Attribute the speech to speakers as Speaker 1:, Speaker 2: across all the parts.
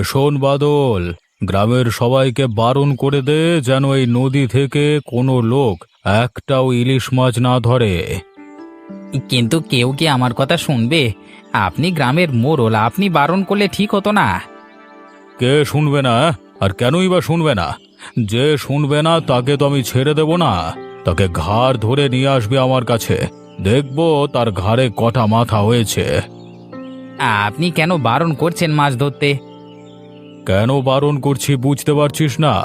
Speaker 1: শোন বাদল, গ্রামের সবাইকে বারণ করে দে যেন এই নদী থেকে কোনো লোক একটাও ইলিশ মাছ না ধরে।
Speaker 2: কিন্তু কেউ কি আমার কথা শুনবে? আপনি গ্রামের মোড়ল, আপনি বারণ করলে ঠিক হতো না?
Speaker 1: কে শুনবে না? আর কেনই বা শুনবে না? যে শুনবে না তাকে তো আমি ছেড়ে দেব না। তাকে ঘাড় ধরে নিয়ে আসবে আমার কাছে, দেখবো তার ঘাড়ে কটা মাথা হয়েছে।
Speaker 2: আপনি কেন বারণ করছেন মাছ ধরতে?
Speaker 1: কেন বারণ করছি বুঝতে পারছিস না?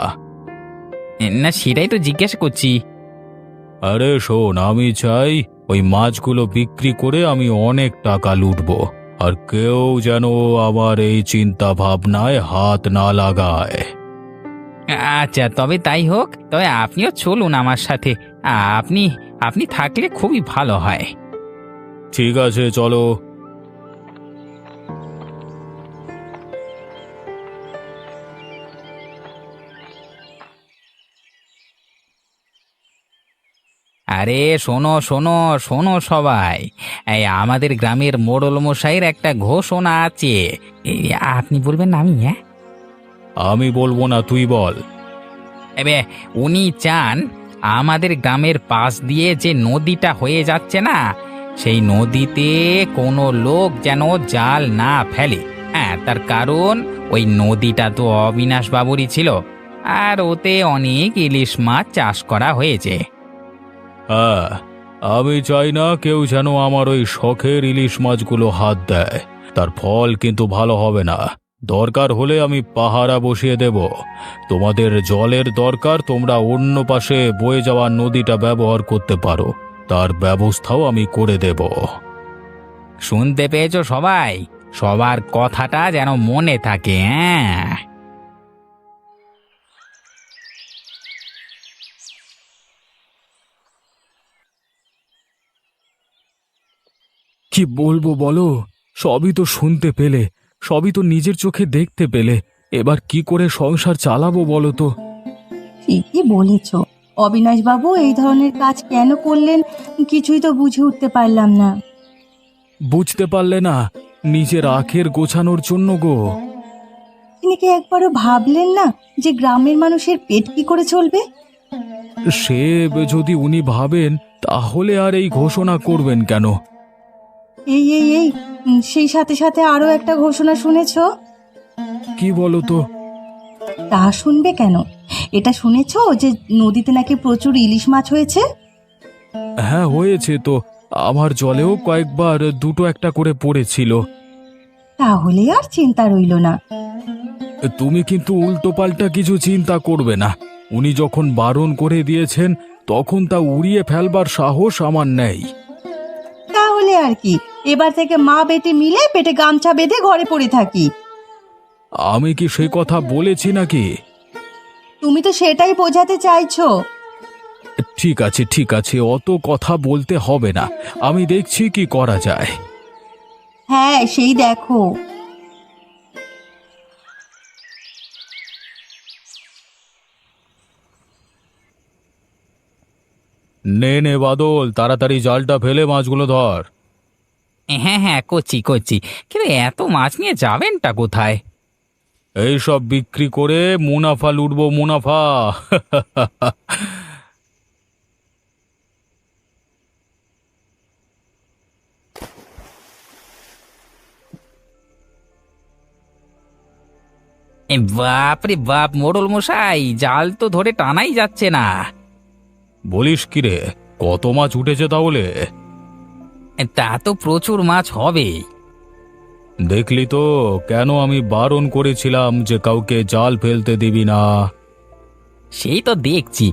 Speaker 2: না, সেটাই তো জিজ্ঞেস করছি।
Speaker 1: আরে শোন, আমি চাই ওই মাছগুলো বিক্রি করে আমি অনেক টাকা লুটবো, আর কেউ যেন আমার এই চিন্তা ভাবনায় হাত না লাগায়।
Speaker 2: আচ্ছা, তবে তাই হোক। তবে আপনিও চলুন আমার সাথে। আপনি আপনি থাকলে খুবই ভালো হয়।
Speaker 1: ঠিক আছে, চলো।
Speaker 2: আরে শোনো শোনো শোনো সবাই, এই আমাদের গ্রামের মোড়ল মশাইয়ের একটা ঘোষণা আছে। এই, আপনি বলবেন না আমি? হ্যাঁ,
Speaker 1: আমি বলবো না, তুই বল।
Speaker 2: এবে উনি চান আমাদের গ্রামের পাশ দিয়ে যে নদীটা হয়ে যাচ্ছে না, সেই নদীতে কোনো লোক যেন জাল না ফেলে। হ্যাঁ, তার কারণ ওই নদীটা তো অবিনাশ বাবুরই ছিল, আর ওতে অনেক ইলিশ মাছ চাষ করা হয়েছে।
Speaker 1: হ্যাঁ, আমি চাই না কেউ যেন আমার ওই শখের ইলিশ মাছগুলো হাত দেয়। তার ফল কিন্তু ভালো হবে না। দরকার হলে আমি পাহারা বসিয়ে দেব। তোমাদের জলের দরকার, তোমরা অন্য পাশে বয়ে যাওয়া নদীটা ব্যবহার করতে পারো, তার ব্যবস্থাও আমি করে দেব।
Speaker 2: শুনতে পেয়েছো সবাই? সবার কথাটা যেন মনে থাকে। হ্যাঁ,
Speaker 1: কি বলবো বলো? সবই তো শুনতে পেলে, সবই তো নিজের চোখে দেখতে পেলে। এবার কি করে সংসার চালাবো বলো তো?
Speaker 3: ঠিকই বলেছ। অবিনাশবাবু এই ধরনের কাজ কেন করলেন কিছুই তো বুঝে উঠতে পারলাম না।
Speaker 1: বুঝতে পারলে না? নিজের আখের গোছানোর জন্য গো।
Speaker 3: তিনি কি একবারও ভাবলেন না যে গ্রামের মানুষের পেট কি করে চলবে?
Speaker 1: সে যদি উনি ভাবেন, তাহলে আর এই ঘোষণা করবেন কেন?
Speaker 3: এই সেই সাথে সাথে আরো একটা ঘোষণা শুনেছ?
Speaker 1: কি বলো তো?
Speaker 3: তা শুনবে কেন, এটা শুনেছ যে নদীতে নাকি প্রচুর ইলিশ মাছ হয়েছে?
Speaker 1: হ্যাঁ, হয়েছে তো। আমার জলেও কয়েকবার দুটো একটা করে পড়েছিল।
Speaker 3: তাহলে আর চিন্তা রইল না।
Speaker 1: তুমি কিন্তু উল্টোপাল্টা কিছু চিন্তা করবে না। উনি যখন বারণ করে দিয়েছেন, তখন তা উড়িয়ে ফেলবার সাহস আমার নেই।
Speaker 3: তাহলে আর কি, এবার থেকে মা বেটে মিলে পেটে গামছা বেঁধে ঘরে পড়ে থাকি।
Speaker 1: আমি কি সে কথা বলেছি নাকি?
Speaker 3: তুমি তো সেটাই বোঝাতে চাইছো।
Speaker 1: ঠিক আছে, ঠিক আছে, অত কথা বলতে হবে না। আমি দেখছি কি করা যায়।
Speaker 3: হ্যাঁ, সেই দেখো।
Speaker 1: নে নে বাদল, তাড়াতাড়ি জালটা ফেলে মাছগুলো ধর।
Speaker 2: হ্যাঁ হ্যাঁ, করছি করছি। কিন্তু এত মাছ নিয়ে যাবেনটা কোথায়?
Speaker 1: এই সব বিক্রি করে মুনাফা লুটবো, মুনাফা।
Speaker 2: বাপ রে বাপ, মোড়ল মশাই, জাল তো ধরে টানাই যাচ্ছে না।
Speaker 1: বলিস কি রে? কত মাছ উঠেছে তাহলে?
Speaker 2: তা তো প্রচুর মাছ হবে।
Speaker 1: দেখলি তো, কেন আমি বারণ করেছিলাম যে কাউকে জাল ফেলতে দিবি না।
Speaker 2: সেই তো দেখছি,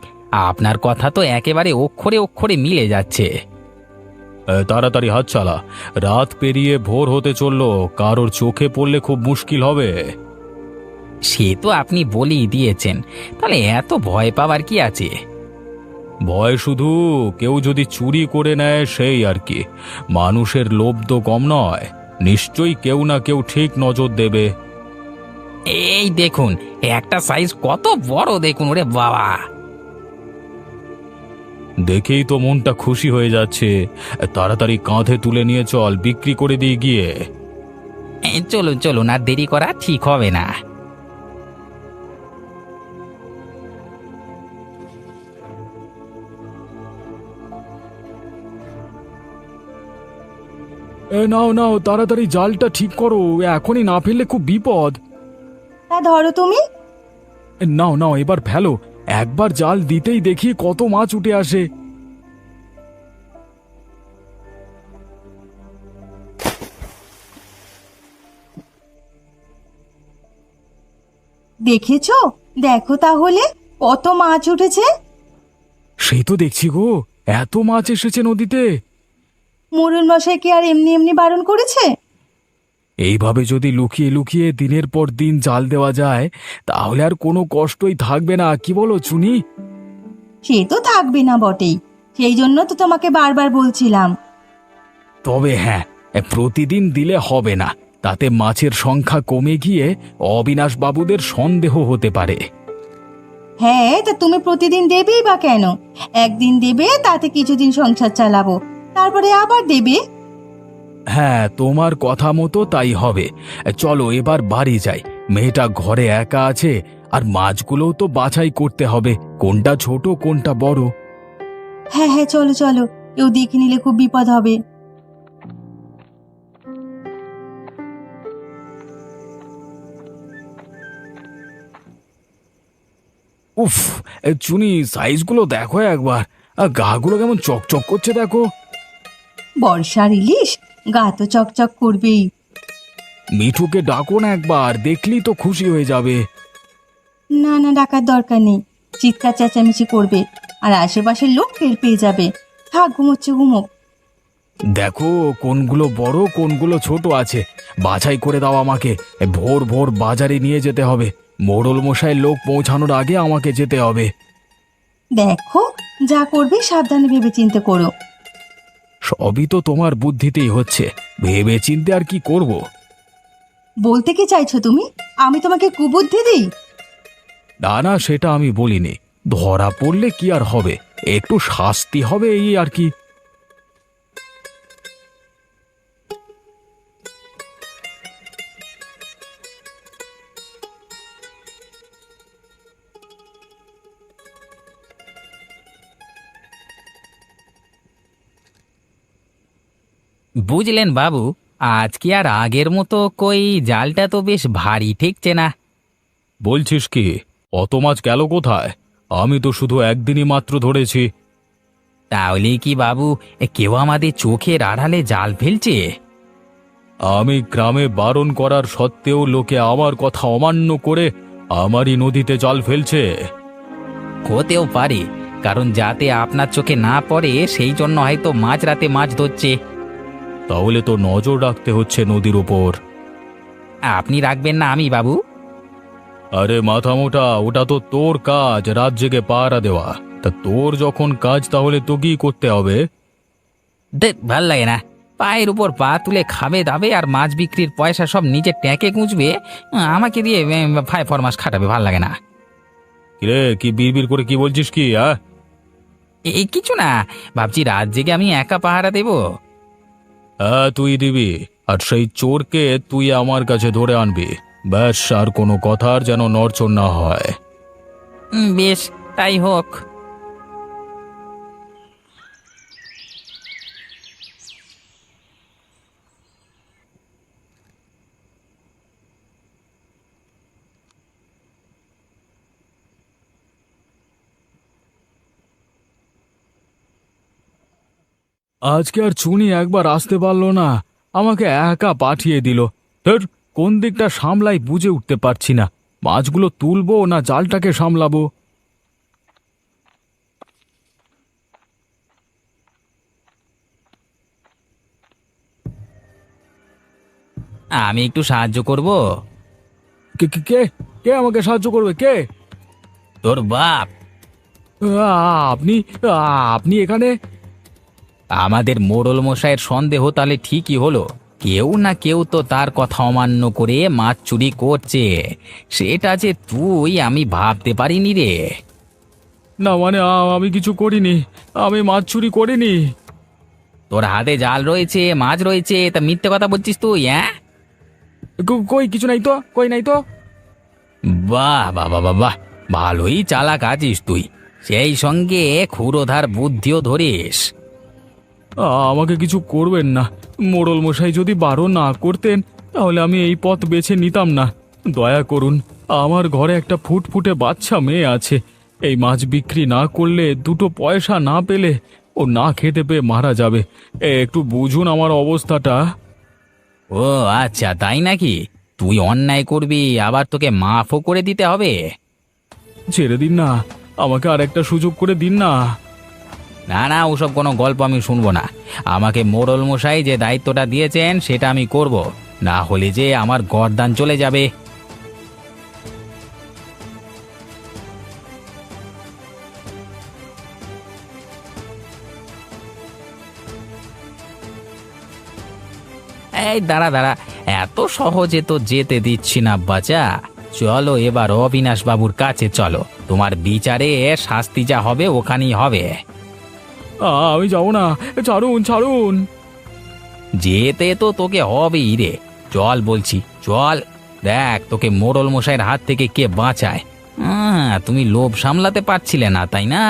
Speaker 2: আপনার কথা তো একেবারে অক্ষরে অক্ষরে মিলে যাচ্ছে।
Speaker 1: তাড়াতাড়ি হাত চালা। রাত পেরিয়ে ভোর হতে চললো, কারোর চোখে পড়লে খুব মুশকিল হবে।
Speaker 2: সে তো আপনি বলেই দিয়েছেন, তাহলে এত ভয় পাওয়ার কি আছে?
Speaker 1: ভয় শুধু কেউ যদি চুরি করে নেয় সেই আর কি। মানুষের লোভ তো কম নয়, নিশ্চয়ই কেউ না কেউ ঠিক নজর দেবে।
Speaker 2: এই দেখুন, একটা সাইজ কত বড় দেখুন, ওরে বাবা!
Speaker 1: দেখেই তো মনটা খুশি হয়ে যাচ্ছে। তাড়াতাড়ি কাঁধে তুলে নিয়ে চল, বিক্রি করে দিয়ে গিয়ে।
Speaker 2: চলুন চলুন, আর দেরি করা ঠিক হবে না।
Speaker 1: নাও নাও, তাড়াতাড়ি জালটা ঠিক করো, এখনই না ফেললে খুব বিপদ।
Speaker 3: তা ধরো তুমি।
Speaker 1: নাও নাও, এবার ফেলো। একবার জাল দিতেই দেখি কত মাছ উঠে আসে।
Speaker 3: দেখেছো? দেখো তাহলে কত মাছ উঠেছে।
Speaker 1: সেই তো দেখছি গো, এত মাছ এসেছে নদীতে।
Speaker 3: মোড়ল মশাই কি আর এমনি এমনি বারণ করেছে?
Speaker 1: এইভাবে যদি লুকিয়ে লুকিয়ে দিনের পর দিন জাল দেওয়া যায়, তাহলে আর কোনো কষ্টই থাকবে না, কি বলো চুনি?
Speaker 3: সে তো থাকবে না বটেই, সেই জন্য তো তোমাকে বারবার বলছিলাম।
Speaker 1: তবে হ্যাঁ, প্রতিদিন দিলে হবে না, তাতে মাছের সংখ্যা কমে গিয়ে অবিনাশ বাবুদের সন্দেহ হতে পারে।
Speaker 3: হ্যাঁ, তা তুমি প্রতিদিন দেবেই বা কেন? একদিন দেবে, তাতে কিছুদিন সংসার চালাবো, তারপরে আবার দেবে।
Speaker 1: হ্যাঁ, তোমার কথা মতো তাই হবে। চলো এবার বাড়ি যাই, মেয়েটা ঘরে একা আছে, আর মাছগুলোও তো বাছাই করতে হবে, কোনটা ছোট কোনটা বড়।
Speaker 3: হ্যাঁ হ্যাঁ, চলো চলো, কেউ দেখে নিলে খুব বিপদ হবে।
Speaker 1: উফ, চুনি সাইজগুলো দেখো একবার, গাগুলো কেমন চকচক করছে দেখো।
Speaker 3: বর্ষার ইলিশ, গা তো চকচক করবেই।
Speaker 1: মিঠুকে ডাকো না একবার, দেখলেই তো খুশি হয়ে যাবে।
Speaker 3: না না, ডাকার দরকার নেই, চিৎকার চেঁচামেচি করবে আর আশেপাশের লোক টের পেয়ে যাবে। থাক, ঘুমোচ্ছে ঘুমোক।
Speaker 1: দেখো কোনগুলো বড় কোনগুলো ছোট আছে, বাছাই করে দাও আমাকে। ভোর ভোর বাজারে নিয়ে যেতে হবে, মোড়ল মশাইয়ের লোক পৌঁছানোর আগে আমাকে যেতে হবে।
Speaker 3: দেখো, যা করবে সাবধানে ভেবে চিন্তে করো।
Speaker 1: সবই তো তোমার বুদ্ধিতেই হচ্ছে, ভেবে চিন্তে আর কি করব।
Speaker 3: বলতে কি চাইছো তুমি? আমি তোমাকে কুবুদ্ধি দিই?
Speaker 1: না না, সেটা আমি বলিনি। ধরা পড়লে কি আর হবে, একটু শাস্তি হবে এই আর কি।
Speaker 2: বুঝলেন বাবু, আজকে আর আগের মতো কই জালটা তো বেশ ভারী ঠেকছে না।
Speaker 1: বলছিস কি? অত মাছ গেল কোথায়? আমি তো শুধু একদিনই মাত্র ধরেছি।
Speaker 2: তাহলে কি বাবু, কেউ আমাদের চোখের আড়ালে জাল ফেলছে?
Speaker 1: আমি গ্রামে বারণ করার সত্ত্বেও লোকে আমার কথা অমান্য করে আমারই নদীতে জাল ফেলছে।
Speaker 2: হতেও পারে, কারণ যাতে আপনার চোখে না পড়ে সেই জন্য হয়তো মাঝরাতে মাছ ধরছে।
Speaker 1: তাহলে তো নজর রাখতে হচ্ছে নদীর উপর।
Speaker 2: আপনি রাখবেন না আমি বাবু?
Speaker 1: আরে মাথা মোটা, ওটা তো তোর কাজ, রাত জেগে পাহারা দেওয়া। তা তোর যখন কাজ, তাহলে তোকেই করতে হবে।
Speaker 2: ভাল লাগে না, পায়ের উপর পা তুলে খাবে দাবে আর মাছ বিক্রির পয়সা সব নিজের ট্যাঁকে গুঁজবে, আমাকে দিয়ে ফাই ফরমাস খাটাবে, ভাল লাগে না।
Speaker 1: কিরে, কি বিড়বিড় করে কি বলছিস কি?
Speaker 2: এই কিছু না, ভাবছি রাত জেগে আমি একা পাহারা দেব।
Speaker 1: হ্যাঁ, তুই দিবি, আর সেই চোরকে তুই আমার কাছে ধরে আনবি। ব্যাস, আর কোনো কথার যেন নড়চড় না হয়।
Speaker 2: বেশ, তাই হোক।
Speaker 1: আজকে আর চুনি একবার আসতে পারলো না, আমাকে একা পাঠিয়ে দিল। ধুর, কোন দিকটা সামলাই বুঝে উঠতে পারছি না, মাছগুলো তুলবো না জালটাকে সামলাবো।
Speaker 2: আমি একটু সাহায্য করব?
Speaker 1: কে কে কে কে আমাকে সাহায্য করবে, কে?
Speaker 2: তোর বাপ।
Speaker 1: আপনি আপনি এখানে?
Speaker 2: আমাদের মোড়ল মশাইয়ের সন্দেহ তাহলে ঠিকই হলো, কেউ না কেউ তো তার কথা অমান্য করে মাছ চুরি করছে। সেটা যে তুই, আমি ভাবতে পারিনি রে।
Speaker 1: না মানে, আমি কিছু করিনি, আমি মাছ চুরি করিনি।
Speaker 2: তোর হাতে জাল রয়েছে, মাছ রয়েছে, তা মিথ্যে কথা বলছিস তুই? হ্যাঁ,
Speaker 1: কই কিছু নাই তো, কই নাই তো।
Speaker 2: বাহ বাহ বাহ বাহ বাহ, ভালোই চালাক আছিস তুই, সেই সঙ্গে ক্ষুরোধার বুদ্ধিও ধরিস।
Speaker 1: আমাকে কিছু করবেন না, মোড়ল মশাই যদি বারণ না করতেন তাহলে আমি এই পথ বেছে নিতাম না। দয়া করুন, আমার ঘরে একটা ফুটফুটে বাচ্চা মেয়ে আছে। এই মাছ বিক্রি না করলে, দুটো পয়সা না পেলে ও না খেতে পেয়ে মারা যাবে। একটু বুঝুন আমার অবস্থাটা।
Speaker 2: ও আচ্ছা, তাই নাকি? তুই অন্যায় করবি আবার তোকে মাফও করে দিতে হবে?
Speaker 1: ছেড়ে দিন না, আমাকে আর একটা সুযোগ করে দিন না।
Speaker 2: না না, ওসব কোনো গল্প আমি শুনবো না। আমাকে মোড়ল মশাই যে দায়িত্বটা দিয়েছেন সেটা আমি করব, না হলে যে আমার গরদান চলে যাবে। এই দাঁড়া দাঁড়া, এত সহজে তো যেতে দিচ্ছি না বাচ্চা। চলো এবার অবিনাশ বাবুর কাছে চলো, তোমার বিচারে শাস্তি যা হবে ওখানেই হবে।
Speaker 1: আমি যাবো না, ছাড়ুন ছাড়ুন।
Speaker 2: যেতে তো তোকে হবেই রে, চল বলছি চল। দেখ তোকে মোড়ল মশাইয়ের হাত থেকে কে বাঁচায়। তুমি লোভ সামলাতে পারছিলে না, তাই না?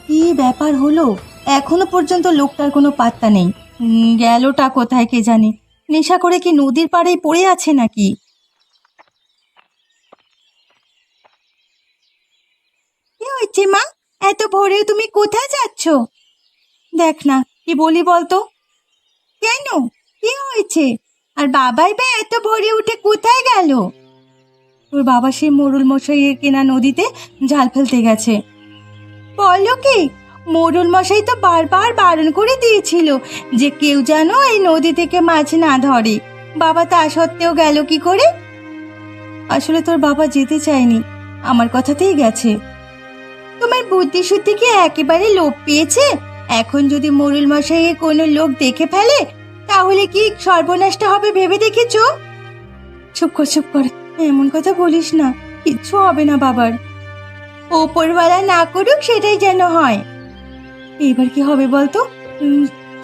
Speaker 3: কি ব্যাপার হলো, এখনো পর্যন্ত লোকটার কোনো পাত্তা নেই। গেলটা কোথায় কে জানে? নেশা করে কি নদীর পাড়েই পড়ে আছে নাকি? কি হয়েছে মা? এত ভোরে তুমি কোথায় যাচ্ছ? দেখ না, কি বলি বলতো? কেন, কি হয়েছে? আর বাবাই বা এত ভোরে উঠে কোথায় গেল? তোর বাবা সেই মোড়ল মশাইয়ের কেনা নদীতে জাল ফেলতে গেছে। বলো কি? মোড়ল মশাই তো বারবার বারণ করে দিয়েছিল যে কেউ যেন এই নদী থেকে মাছ না ধরে। বাবা তা সত্ত্বেও গেল কি করে? আসলে তোর বাবা যেতে চায়নি, আমার কথাতেই গেছে। তোমার বুদ্ধি শুদ্ধি কি একেবারে লোপ পেয়েছে? এখন যদি মোড়ল মশাইকে কোনো লোক দেখে ফেলে তাহলে কি সর্বনাশটা হবে ভেবে দেখেছো? চুপ কর চুপ কর, এমন কথা বলিস না, কিচ্ছু হবে না বাবার। ওপরওয়ালা না করুক সেটাই যেন হয়। এবার কি হবে বলতো?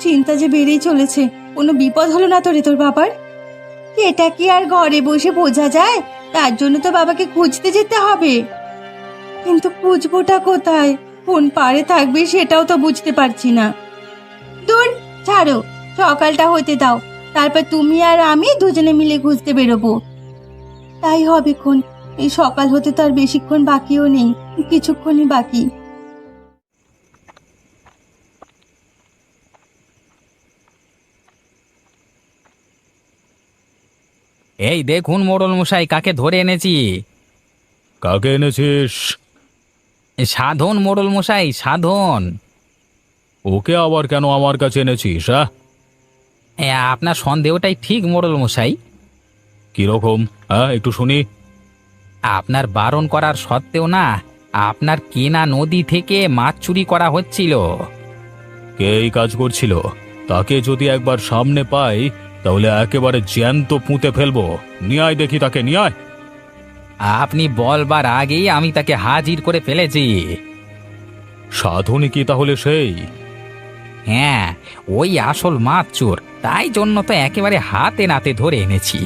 Speaker 3: চিন্তা যে বেড়েই চলেছে। কোনো বিপদ হলো না তো রে তোর বাবার? এটা কি আর ঘরে বসে বোঝা যায়? তার জন্য তো বাবাকে খুঁজতে যেতে হবে। কিন্তু খুঁজবোটা কোথায়, কোন পাড়ে থাকবে সেটাও তো বুঝতে পারছি না। দূর, ছাড়ো, সকালটা হতে দাও, তারপর তুমি আর আমি দুজনে মিলে খুঁজতে বেরোবো। তাই হবে খন, এই সকাল হতে তো আর বেশিক্ষণ বাকিও নেই, কিছুক্ষণই বাকি।
Speaker 2: এই দেখুন মোড়ল মশাই, কাকে ধরে এনেছি।
Speaker 1: কাকে এনেছিস?
Speaker 2: সাধন মোড়ল মশাই, সাধন।
Speaker 1: ওকে আবার কেন আমার কাছে এনেছিস?
Speaker 2: আপনার সন্দেহটাই ঠিক মোড়ল মশাই।
Speaker 1: কিরকম? একটু শুনি।
Speaker 2: আপনার বারণ করার সত্ত্বেও না, আপনার কেনা নদী থেকে মাছ চুরি করা হচ্ছিল।
Speaker 1: কে এই কাজ করছিল? তাকে যদি একবার সামনে পাই তাহলে একেবারে জ্যান্ত পুঁতে ফেলবো। নিয়ে আয় দেখি তাকে, নিয়ে আয়।
Speaker 2: আপনি বলবার আগেই আমি তাকে হাজির করে ফেলেছি।
Speaker 1: সাধনী কি তাহলে সেই?
Speaker 2: হ্যাঁ, ওই আসল মাছ চোর, তাই জন্য তো একেবারে হাতে নাতে ধরে এনেছি।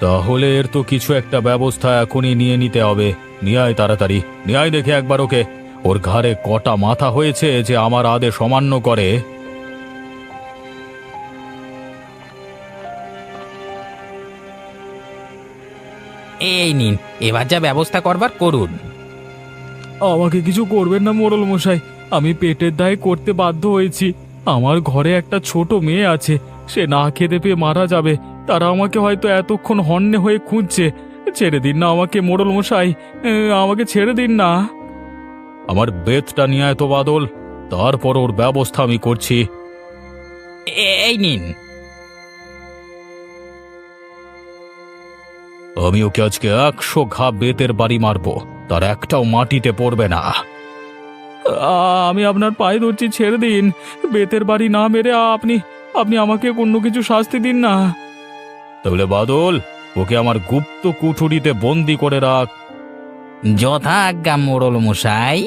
Speaker 1: তাহলে এর তো কিছু একটা ব্যবস্থা এখনই নিয়ে নিতে হবে। নিয়ে আয় তাড়াতাড়ি, নিয়ে আয় দেখি একবার ওকে। ওর ঘাড়ে কটা মাথা হয়েছে যে আমার আদেশ অমান্য করে।
Speaker 2: এই নিন, এবার যা ব্যবস্থা করবার করুন।
Speaker 1: আমাকে কিছু করবেন না মোড়ল মশাই, আমি পেটের দায়ে করতে বাধ্য হয়েছি। আমার ঘরে একটা ছোট মেয়ে আছে, সে না খেতে পেয়ে মারা যাবে। তারা আমাকে হয়তো এতক্ষণ হন্যে হয়ে খুঁজছে। ছেড়ে দিন না আমাকে মোড়ল মশাই, আমাকে ছেড়ে দিন না। আমার বেতটা নিয়ে আয় তো বাদল, তারপর ওর ব্যবস্থা আমি করছি।
Speaker 2: এই নিন।
Speaker 1: আমি ওকে আজকে 100 ঘা বেতের বাড়ি মারবো, তার একটাও মাটিতে পড়বে না। আমি আপনার পায়ে ধরছি, ছেড়ে দিন। বেতের বাড়ি না মেরে আপনি আপনি আমাকে অন্য কিছু শাস্তি দিন না। তাহলে বাদল, ওকে আমার গুপ্ত কুঠুরিতে বন্দি করে রাখ।
Speaker 2: যথা আজ্ঞা মোড়ল মশাই।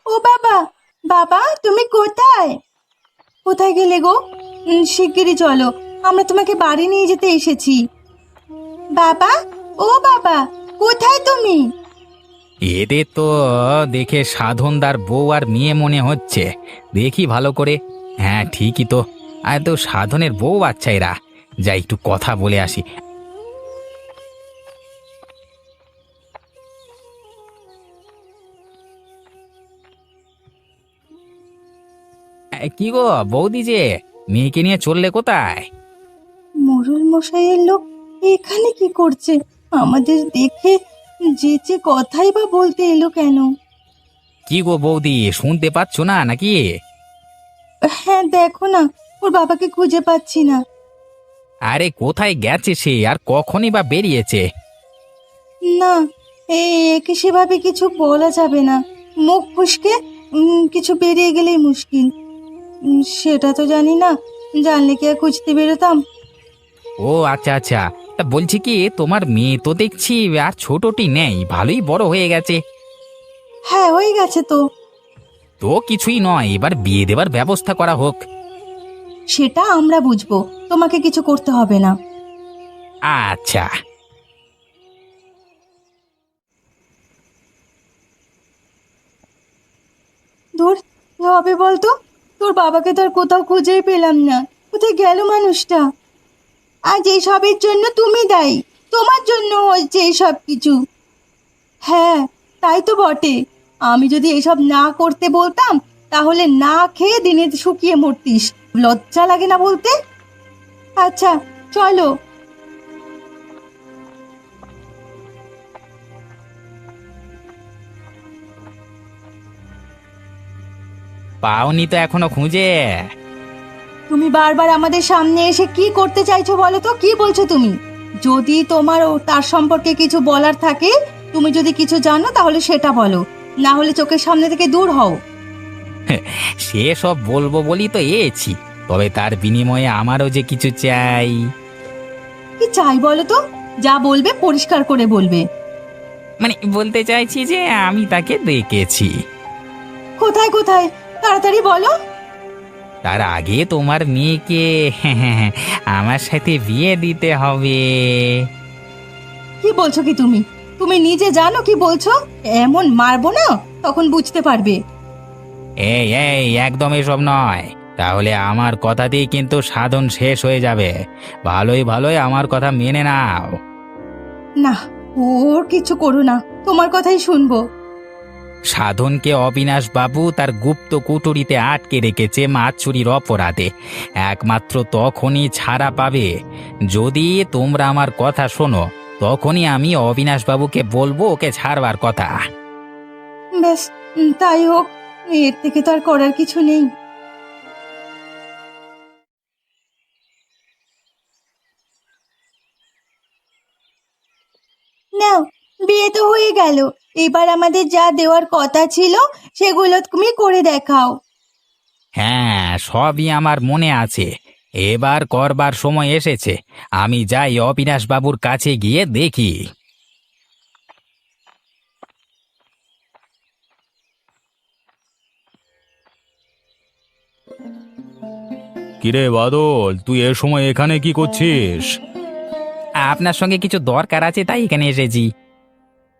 Speaker 3: ও বাবা, বাবা তুমি কোথায়? কোথায় গেলে গো? শিগগিরই চলো, আমরা তোমাকে বাড়ি নিয়ে যেতে এসেছি। বাবা, ও বাবা, কোথায় তুমি?
Speaker 2: এদের তো দেখে সাধনদার বউ আর মেয়ে মনে হচ্ছে। দেখি ভালো করে। হ্যাঁ ঠিকই তো, আর তো সাধনের বউ বাচ্চা এরা। যাই একটু কথা বলে আসি। কি গো বৌদি, যে মেয়েকে নিয়ে চললে কোথায়?
Speaker 3: মোড়ল মশাইয়ের লোক এখানে কি করছে? আমাদের দেখে যেচে কথাই বা বলতে এলো কেন?
Speaker 2: কি গো বৌদি, শুনতে পাচ্ছ না নাকি?
Speaker 3: হ্যাঁ দেখো না, ওর বাবাকে খুঁজে পাচ্ছি না।
Speaker 2: আরে কোথায় গেছে সে, আর কখনই বা বেরিয়েছে?
Speaker 3: না, একে সেভাবে কিছু বলা যাবে না। মুখ ফুসকে কিছু বেরিয়ে গেলেই মুশকিল। সেটা তো জানি না, জানলে কি আর খুঁজতে বেরোতাম?
Speaker 2: ও আচ্ছা আচ্ছা, তা বলছি কি, তোমার মেয়ে তো দেখছি আর ছোটটি নেই, ভালোই বড় হয়ে গেছে।
Speaker 3: হ্যাঁ হয়ে গেছে তো।
Speaker 2: তো কিছুই নয়, এবার বিয়ে দেবার ব্যবস্থা করা হোক।
Speaker 3: সেটা আমরা বুঝবো, তোমাকে কিছু করতে হবে না।
Speaker 2: আচ্ছা।
Speaker 3: ধুর, কি হবে বলতো? তোর বাবাকে তো আর কোথাও খুঁজেই পেলাম না। কোথায় গেল মানুষটা? আজ এই সবের জন্য তুমি দায়ী। তোমার জন্য হয়েছে এইসব কিছু। হ্যাঁ, তাই তো বটে। আমি যদি এসব না করতে বলতাম, তাহলে না খেয়ে দিনে শুকিয়ে মরতিস। লজ্জা লাগে না বলতে? আচ্ছা, চলো।
Speaker 2: পাওনি তো এখনো খুঁজে?
Speaker 3: তুমি বারবার আমাদের সামনে এসে কি করতে চাইছো বলো তো? কি বলছো তুমি? যদি তোমার ও তার সম্পর্কে কিছু বলার থাকে, তুমি যদি কিছু জানো তাহলে সেটা বলো, না হলে চোখের সামনে থেকে দূর হও।
Speaker 2: সে সব বলবো বলি তো এছি, তবে তার বিনিময়ে আমারও যে কিছু চাই।
Speaker 3: কি চাই বলো তো? যা বলবে পরিষ্কার করে বলবে।
Speaker 2: মানে বলতে চাইছি যে আমি তাকে দেখেছি।
Speaker 3: কোথায় কোথায়? তাড়াতাড়ি বলো।
Speaker 2: তার আগে তোমার মেয়েকে আমার সাথে বিয়ে দিতে হবে।
Speaker 3: কি বলছো কি তুমি? তুমি নিজে জানো কি বলছো? এমন মারবো না, তখন বুঝতে পারবে।
Speaker 2: এই এই একদম এসব নয়, তাহলে আমার কথাতেই কিন্তু সাধন শেষ হয়ে যাবে। ভালোই ভালোই আমার কথা মেনে নাও।
Speaker 3: না, ওর কিছু করো না, তোমার কথাই শুনবো।
Speaker 2: সাধনকে অবিনাশ বাবু তার গুপ্ত কুটুরিতে আটকে রেখেছে মাছ চুরির অপরাধে। একমাত্র তখনই ছাড়া পাবে যদি তোমরা আমার কথা শোনো। তখনই আমি অবিনাশ বাবুকে বলবো ওকে ছাড়বার কথা।
Speaker 3: বেশ, তাই হোক। এর থেকে তো আর করার কিছু নেই। নাও, বিয়ে তো হয়ে গেল। এবার আমাদের যা দেওয়ার কথা ছিল সেগুলো তুমি করে দেখাও।
Speaker 2: হ্যাঁ, সবই আমার মনে আছে। এবার করবার সময় এসেছে। আমি যাই অবিনাশ বাবুর কাছে গিয়ে দেখি।
Speaker 1: কিরে বাদল, তুই এ সময় এখানে কি করছিস?
Speaker 2: আপনার সঙ্গে কিছু দরকার আছে, তাই এখানে এসেছি।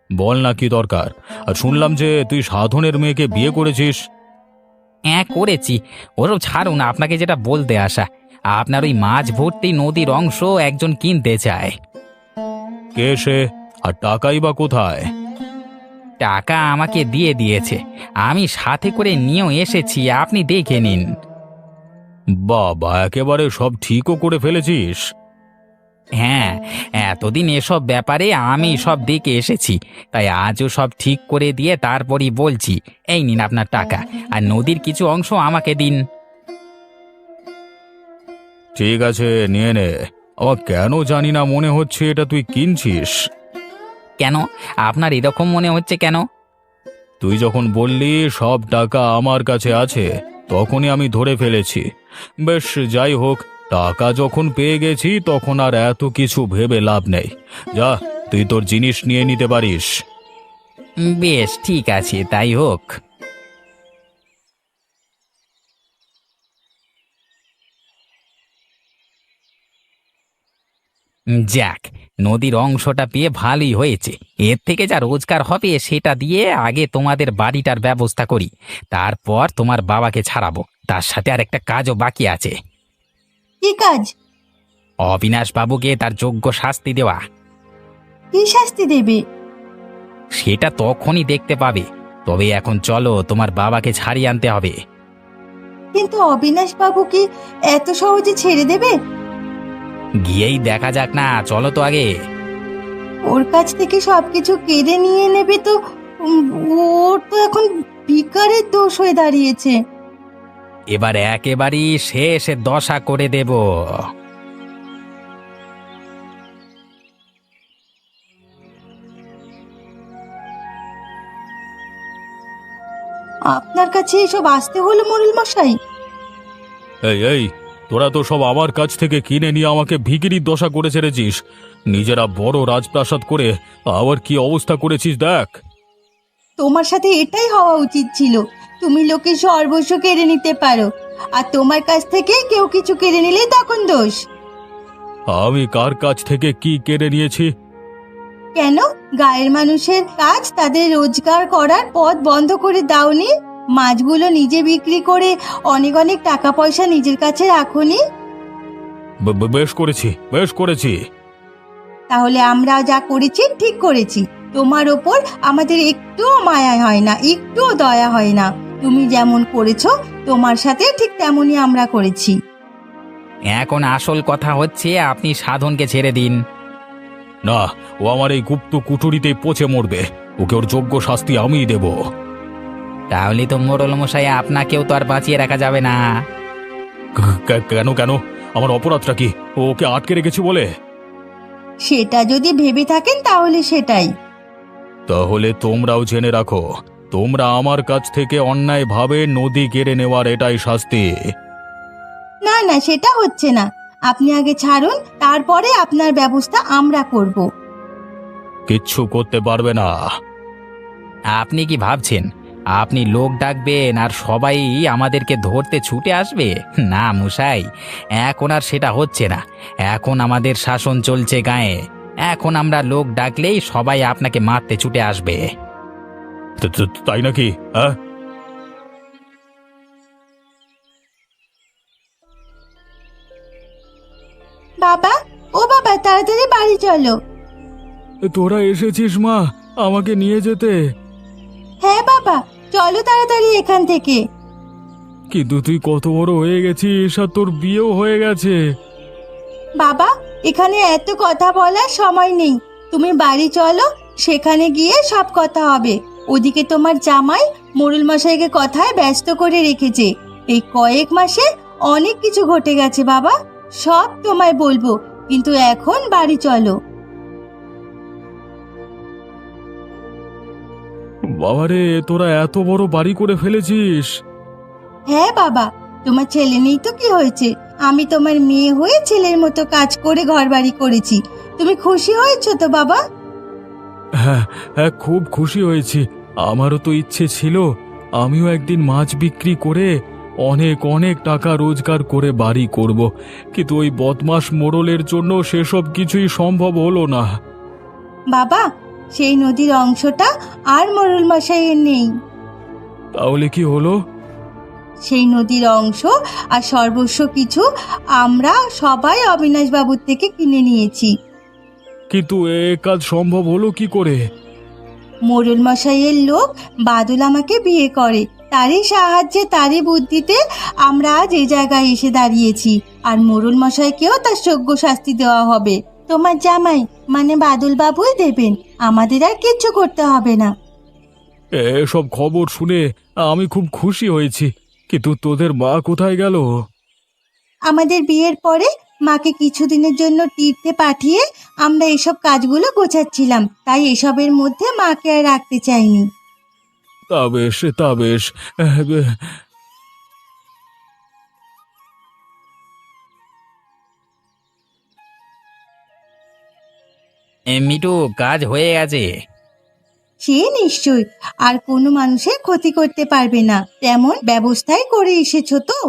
Speaker 1: বল না কি দরকার। আর শুনলাম যে তুই সাধনের মেয়েকে বিয়ে করেছিস।
Speaker 2: হ্যাঁ করেছি। ওসব ছাড়ুন, আপনাকে যেটা বলতে আসা, আপনার ওই মাছ ভর্তি নদীর অংশ একজন কিনতে চায়।
Speaker 1: কে সে? আর টাকাই বা কোথায়?
Speaker 2: টাকা আমাকে দিয়ে দিয়েছে, আমি সাথে করে নিয়েও এসেছি, আপনি দেখে নিন।
Speaker 1: বাবা, একেবারে সব ঠিকও করে ফেলেছিস।
Speaker 2: হ্যাঁ, এতদিন এসব ব্যাপারে আমি সব দেখে এসেছি, তাই আজও সব ঠিক করে দিয়ে তারপরই বলছি। এই নিন আপনার টাকা, আর নদীর কিছু অংশ আমাকে দিন।
Speaker 1: ঠিক আছে, নিয়ে নে। আমার কেন জানি না মনে হচ্ছে এটা তুই কিনছিস।
Speaker 2: কেন? আপনার এরকম মনে হচ্ছে কেন?
Speaker 1: তুই যখন বললি সব টাকা আমার কাছে আছে, তখনই আমি ধরে ফেলেছি। বেশ, যাই হোক, টাকা যখন পেয়ে গেছি তখন আর এত কিছু ভেবে লাভ নেই। যা, তুই তোর জিনিস নিয়ে নিতে পারিস।
Speaker 2: বেশ, ঠিক আছে, তাই হোক। যাক, নদীর অংশটা পেয়ে ভালোই হয়েছে। এর থেকে যা রোজগার হবে সেটা দিয়ে আগে তোমাদের বাড়িটার ব্যবস্থা করি, তারপর তোমার বাবাকে ছাড়াবো। তার সাথে আর একটা কাজও বাকি আছে।
Speaker 3: কি কাজ?
Speaker 2: অবিনাশ বাবুকে তার যোগ্য শাস্তি দেওয়া।
Speaker 3: কি শাস্তি দেবে?
Speaker 2: সেটা তখনই দেখতে পাবে। তবে এখন চলো, তোমার বাবাকে ছাড়িয়ে আনতে হবে।
Speaker 3: কিন্তু অবিনাশ বাবু কি এত সহজে ছেড়ে দেবে?
Speaker 2: গিয়েই দেখা যাক না, চলো তো আগে।
Speaker 3: ওর কাছ থেকে সবকিছু কেড়ে নিয়ে নেবে তো? ওর তো এখন ভিখারির দোষ হয়ে দাঁড়িয়েছে।
Speaker 2: এবার একেবারেই শেষ দশা করে দেব।
Speaker 3: আপনার কাছে এসব আসতে হলো মোড়ল মশাই?
Speaker 1: এই এই, তোরা তো সব আমার কাছ থেকে কিনে নিয়ে আমাকে ভিখিরির দশা করে ছেড়েছিস। নিজেরা বড় রাজপ্রাসাদ করে আবার কি অবস্থা করেছিস দেখ।
Speaker 3: তোমার সাথে এটাই হওয়া উচিত ছিল। তুমি লোকের সর্বস্ব কেড়ে নিতে পারো, আর তোমার কাছ থেকে কেউ কিছু কেড়ে নিলেই তখন দোষ।
Speaker 1: আমি কার কাছ থেকে কি কেড়ে নিয়েছি?
Speaker 3: কেন গায়ের মানুষের কাজ তাদের রোজগার করার পথ বন্ধ করে দাওনি? মাছগুলো নিজে বিক্রি করে অনেক অনেক টাকা পয়সা নিজের কাছে রাখোনি?
Speaker 1: বেশ করেছি, বেশ করেছি।
Speaker 3: তাহলে আমরা যা করেছি ঠিক করেছি। তোমার ওপর আমাদের একটুও মায়া হয় না, একটুও দয়া হয় না। তুমি যেমন করেছো তোমার সাথে ঠিক তেমনই আমরা করেছি।
Speaker 2: এখন আসল কথা হচ্ছে, আপনি সাধনকে ছেড়ে দিন।
Speaker 1: না, ও আমার এই গুপ্ত কুঠুরিতেই পচে মরবে। ওকে ওর যোগ্য শাস্তি আমিই দেব।
Speaker 2: তাহলে তো মোড়ল মশাই, আপনাকেও তো আর বাঁচিয়ে রাখা যাবে না।
Speaker 1: কেন কেন? আমার অপরাধটা কি? ওকে আটকে রেখেছি বলে?
Speaker 3: সেটা যদি ভেবে থাকেন তাহলে সেটাই।
Speaker 1: তাহলে তোমরাও জেনে রাখো, তোমরা আমার কাছ থেকে অন্যায়ভাবে নদী কেড়ে নেওয়ার এটাই শাস্তি।
Speaker 3: না না, সেটা হচ্ছে না। আপনি আগে ছাড়ুন, তারপরে আপনার ব্যবস্থা আমরা করব।
Speaker 1: কিচ্ছু করতে পারবে না।
Speaker 2: আপনি কি ভাবছেন আপনি লোক ডাকবেন আর সবাই আমাদেরকে ধরতে ছুটে আসবে? না মশাই, এখন আর সেটা হচ্ছে না। এখন আমাদের শাসন চলছে গায়ে। এখন আমরা লোক ডাকলেই সবাই আপনাকে মারতে ছুটে আসবে।
Speaker 1: তাই নাকি? হ্যাঁ,
Speaker 3: বাবা, ও বাবা, তাড়াতাড়ি বাড়ি চলো।
Speaker 1: তোরা এসেছিস মা আমাকে নিয়ে যেতে?
Speaker 3: হ্যাঁ বাবা, চলো তাড়াতাড়ি এখান থেকে।
Speaker 1: কিন্তু তুই কত বড় হয়ে গেছিস আর তোর বিয়েও হয়ে গেছে।
Speaker 3: বাবা, এখানে এত কথা বলার সময় নেই। তুমি বাড়ি চলো, সেখানে গিয়ে সব কথা হবে। ওদিকে তোমার জামাই মোড়ল মশাইকে কথায় ব্যস্ত করে রেখেছে। এই কয়েক মাসে অনেক কিছু ঘটে গেছে বাবা, সব তোমায় বলবো, কিন্তু এখন বাড়ি চলো।
Speaker 1: বাবারে, তোরা এত বড় বাড়ি করে ফেলেছিস?
Speaker 3: হ্যাঁ বাবা, তোমার ছেলে নেই তো কি হয়েছে? আমি তোমার মেয়ে হয়ে ছেলের মতো কাজ করে ঘর বাড়ি করেছি। তুমি খুশি হয়েছো তো বাবা?
Speaker 1: হ্যাঁ হ্যাঁ, খুব খুশি হয়েছি। আমারও তো ইচ্ছে ছিল আমিও একদিন মাছ বিক্রি করে অনেক অনেক টাকা রোজগার করে বাড়ি করব, কিন্তু ওই বদমাস মোড়লের জন্য সেসব কিছুই সম্ভব হলো না।
Speaker 3: বাবা, সেই নদীর অংশটা আর মোড়ল মশাইয়ের নেই।
Speaker 1: তাহলে কি হলো?
Speaker 3: সেই নদীর অংশ আর সর্বস্ব কিছু আমরা সবাই অবিনাশ বাবুর থেকে কিনে নিয়েছি।
Speaker 1: কিন্তু এ কাজ সম্ভব হলো কি করে?
Speaker 3: মোড়ল মশাইয়ের লোক বাদল আমাকে বিয়ে করে। তারই সাহায্যে, তারই বুদ্ধিতে আমরা আজ এই জায়গায় এসে দাঁড়িয়েছি। আর মোড়ল মশাইকেও তার যোগ্য শাস্তি দেওয়া হবে। তোমার জামাই মানে বাদল বাবুই দেবেন, আমাদের আর কিচ্ছু করতে হবে না।
Speaker 1: এসব খবর শুনে আমি খুব খুশি হয়েছি, কিন্তু তোদের মা কোথায় গেল?
Speaker 3: আমাদের বিয়ের পরে মাকে কিছুদিনের জন্য তীর্থে পাঠিয়ে আমরা এসব কাজগুলো গোছাচ্ছিলাম, তাই এসবের মধ্যে মাকে আর রাখতে চাইনি।
Speaker 1: তা বেশ, তা বেশ।
Speaker 2: মিঠু, কাজ হয়ে গেছে।
Speaker 3: সে নিশ্চয় আর কোনো মানুষের ক্ষতি করতে পারবে না তেমন ব্যবস্থাই করে এসেছো তো।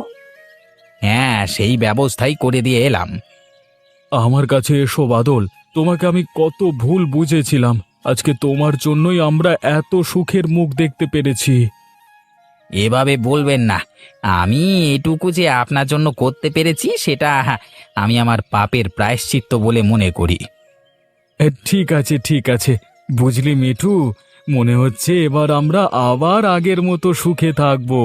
Speaker 2: হ্যাঁ, সেই ব্যবস্থাই করে দিয়ে এলাম।
Speaker 1: আমার কাছে এসো বাদল, তোমাকে আমি কত ভুল বুঝেছিলাম। আজকে তোমার জন্যই আমরা এত সুখের মুখ দেখতে পেরেছি।
Speaker 2: এভাবে বলবেন না। আমি এটুকু যে আপনার জন্য করতে পেরেছি সেটা আমি আমার পাপের প্রায়শ্চিত্ত বলে মনে করি।
Speaker 1: ঠিক আছে, ঠিক আছে, বুঝলি মিঠু, মনে হচ্ছে এবার আমরা আবার আগের মতো সুখে থাকবো।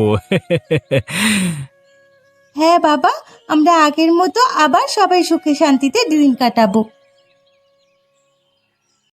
Speaker 3: হ্যাঁ বাবা, আমরা আগের মতো আবার সবাই সুখে শান্তিতে দিন কাটাবো।